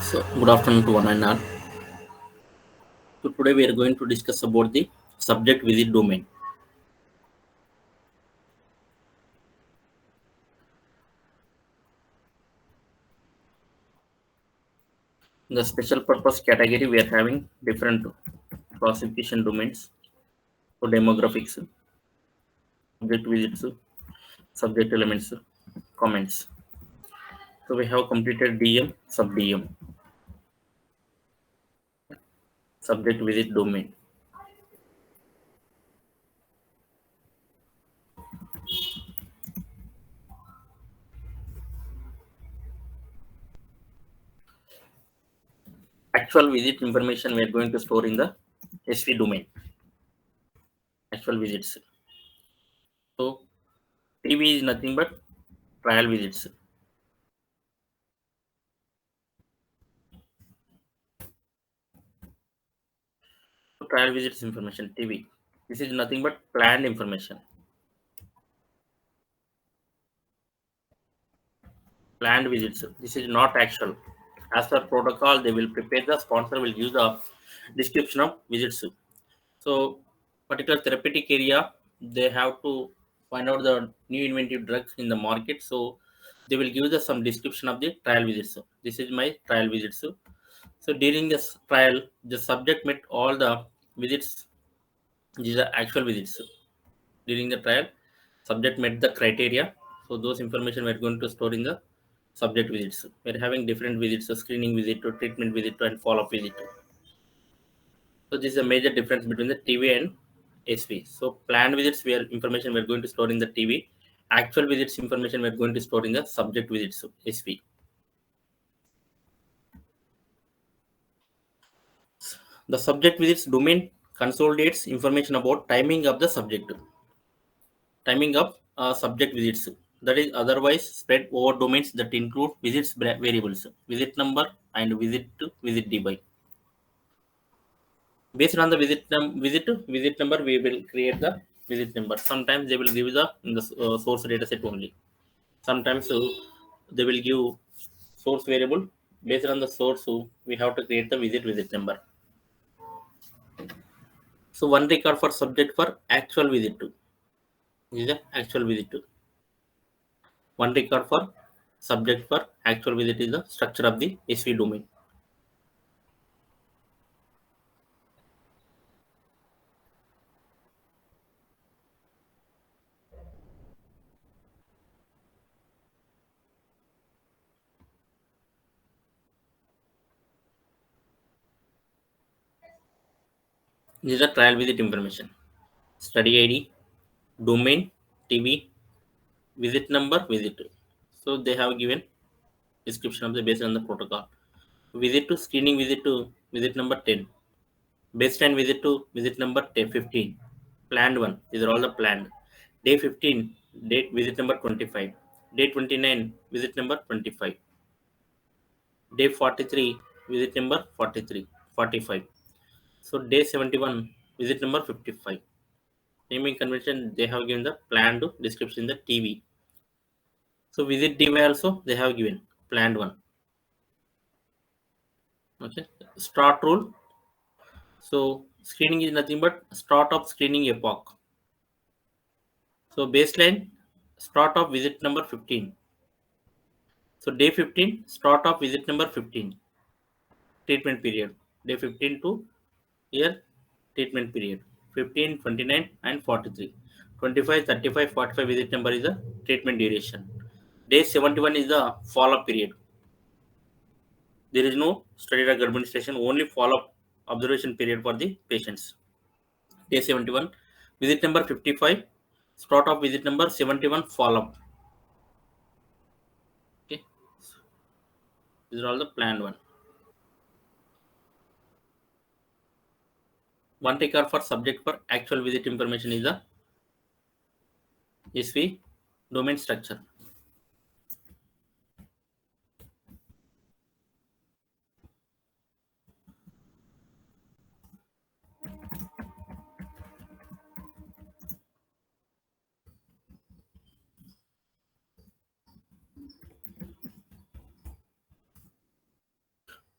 So, good afternoon to one and all. So, today we are going to discuss about the subject visit domain. In the special purpose category, we are having different classification domains for demographics, subject visits, subject elements, comments. So, we have completed DM, sub DM, subject visit domain. Actual visit information we are going to store in the SV domain. Actual visits. So, TV is nothing but trial visits. So, trial visits information TV. This is nothing but planned information. Planned visits. This is not actual. As per protocol, they will prepare the sponsor will use the description of visits. So, particular therapeutic area, they have to find out the new inventive drugs in the market. So, they will give the some description of the trial visits. This is my trial visits. So, during this trial, the subject met all the visits. These are actual visits. During the trial, subject met the criteria. So, those information we are going to store in the subject visits. We're having different visits, a screening visit to treatment visit to and follow-up visit. So this is a major difference between the TV and SV. So planned visits where information we're going to store in the TV. Actual visits information we're going to store in the subject visits SV. The subject visits domain consolidates information about timing of the subject. Timing of subject visits. That is otherwise spread over domains that include visits variables, visit number and visit to visit dby. Based on the visit number, we will create the visit number. Sometimes they will give the in the source data set only. Sometimes they will give source variable. Based on the source, we have to create the visit number. So one record for subject for actual visit to is the actual visit to. One record for subject for actual visit is the structure of the SV domain. This is the trial visit information. Study ID, domain, TV, visit number, visit. So they have given description of the based on the protocol. Visit to screening visit to visit number 10. Baseline visit to visit number 10, 15. Planned one. These are all the planned. Day 15, date visit number 25. Day 29, visit number 25. Day 43, visit number 43, 45. So day 71, visit number 55. Naming convention, they have given the planned description in the TV. So visit DY also they have given planned one. Okay. Start rule. So screening is nothing but start of screening epoch. So baseline start of visit number 15. So day 15 start of visit number 15. Treatment period. Day 15 to year treatment period. 15, 29 and 43. 25, 35, 45 visit number is the treatment duration. Day 71 is the follow-up period. There is no study drug administration, only follow-up observation period for the patients. Day 71, visit number 55, start of visit number 71, follow-up. Okay, these are all the planned one. One record for subject for actual visit information is the SV domain structure.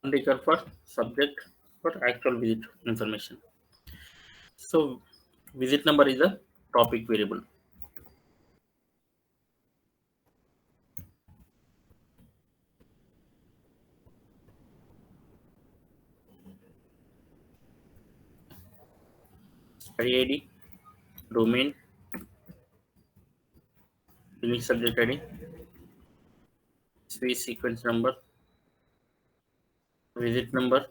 one record for subject for actual visit information. So visit number is a topic variable. Study ID, domain, unique subject ID, SV sequence number, visit number,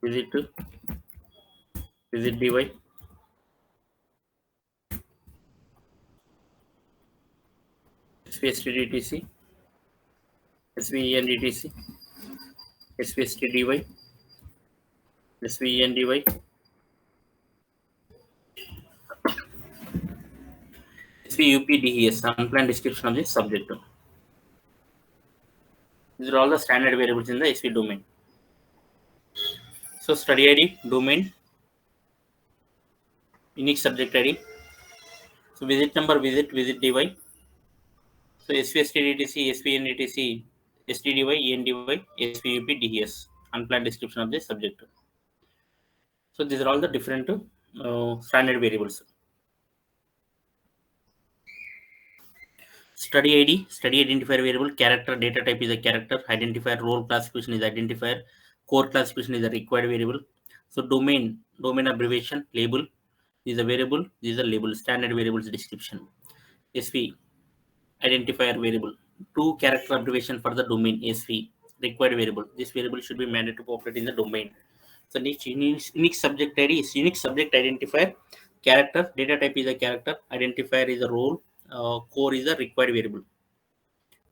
visit to, visit device, SVSTDTC, SVENDTC, SVSTDY, SVENDY, SVUPDES, unplanned description of the subject. These are all the standard variables in the SV domain. So study ID, domain, unique subject ID. So visit number, visit device. So SVSTDTC, SVNDTC, STDY, ENDY, SVUPDES, unplanned description of the subject. So these are all the different standard variables. Study ID, study identifier variable, character, data type is a character, identifier, role classification is identifier, core classification is a required variable. So domain abbreviation, label is a variable, this is a label, standard variables description. SV, identifier variable, two character abbreviation for the domain, SV, required variable. This variable should be mandated to operate in the domain. So unique subject ID is unique subject identifier, character, data type is a character, identifier is a role, core is a required variable.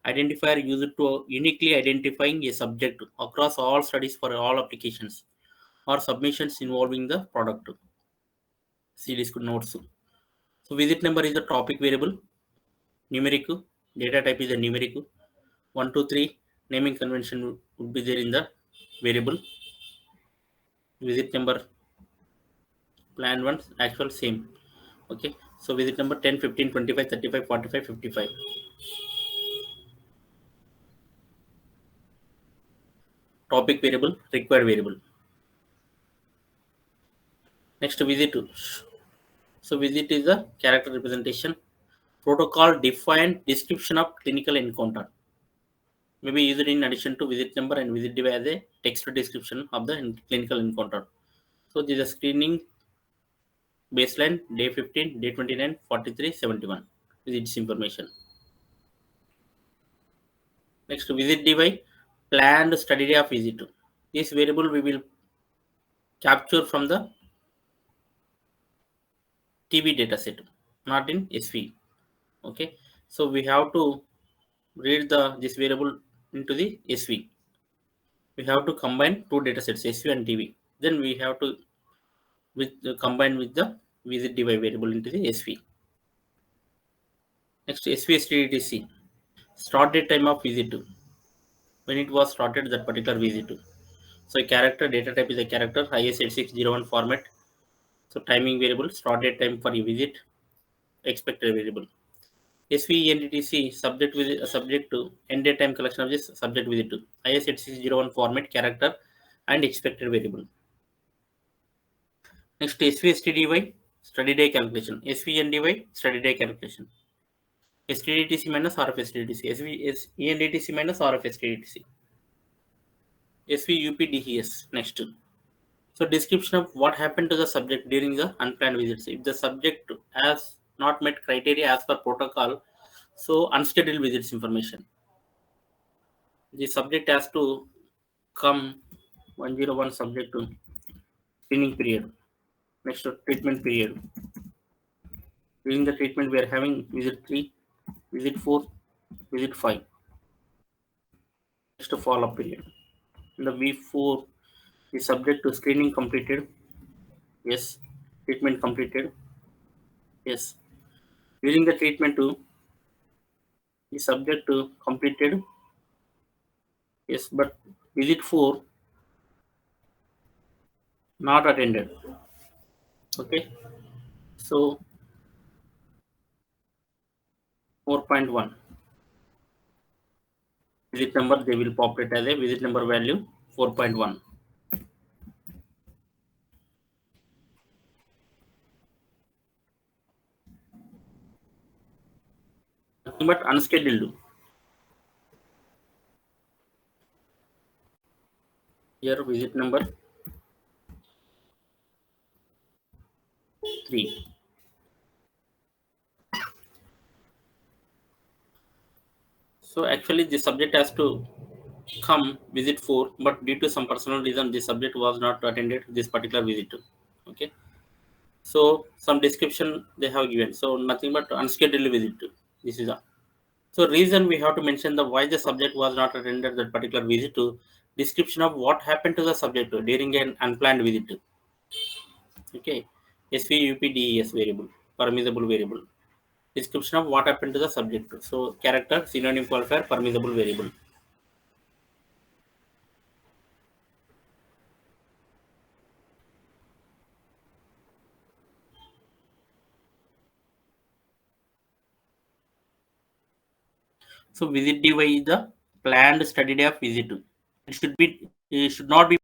Identifier used to uniquely identifying a subject across all studies for all applications or submissions involving the product. Series notes. So visit number is a topic variable, numeric, data type is a numeric. 1, 2, 3 naming convention would be there in the variable. Visit number, plan one, actual same. Okay. So visit number 10, 15, 25, 35, 45, 55. Topic variable, required variable. Next visit. So visit is a character representation. Protocol defined description of clinical encounter. Maybe used in addition to visit number and visit device as a text description of the clinical encounter. So this is a screening baseline day 15, day 29, 43, 71. Visits information. Next visit device, planned study day of visit. This variable we will capture from the TB dataset, not in SV. Okay, so we have to read this variable into the SV. We have to combine two datasets, SV and TB. Then we have to combine with the visit device variable into the SV. Next SVSTDTC, start date time of visit, when it was started that particular visit. So a character, data type is a character, IS8601 format. So timing variable, start date time for a visit, expected variable. SVENDTC, subject visit, subject to end date time collection of this subject visit to IS8601 format, character and expected variable. Next SVSTDY, study day calculation, SVNDY, study day calculation. STDTC minus RF-STDTC, SVENDTC minus RF-STDTC, SVUPDES. Next. So description of what happened to the subject during the unplanned visits. If the subject has not met criteria as per protocol, so unscheduled visits information. The subject has to come 101 subject to screening period. Next to treatment period. During the treatment, we are having visit 3, visit 4, visit 5. Next to follow-up period. In the V4, the subject to screening completed. Yes. Treatment completed. Yes. During the treatment too, the subject to completed. Yes, but visit 4 not attended. Okay. So 4.1. Visit number they will populate as a visit number value 4.1. Nothing but unscheduled. Here visit number 3. So actually the subject has to come visit 4, but due to some personal reason the subject was not attended this particular visit. Okay. So some description they have given. So nothing but unscheduled visit. This is a so reason we have to mention the why the subject was not attended that particular visit to description of what happened to the subject during an unplanned visit. Okay. SVUPDES variable, permissible variable. Description of what happened to the subject. So character, synonym qualifier, permissible variable. So visit DY is the planned study day of visit. It should not be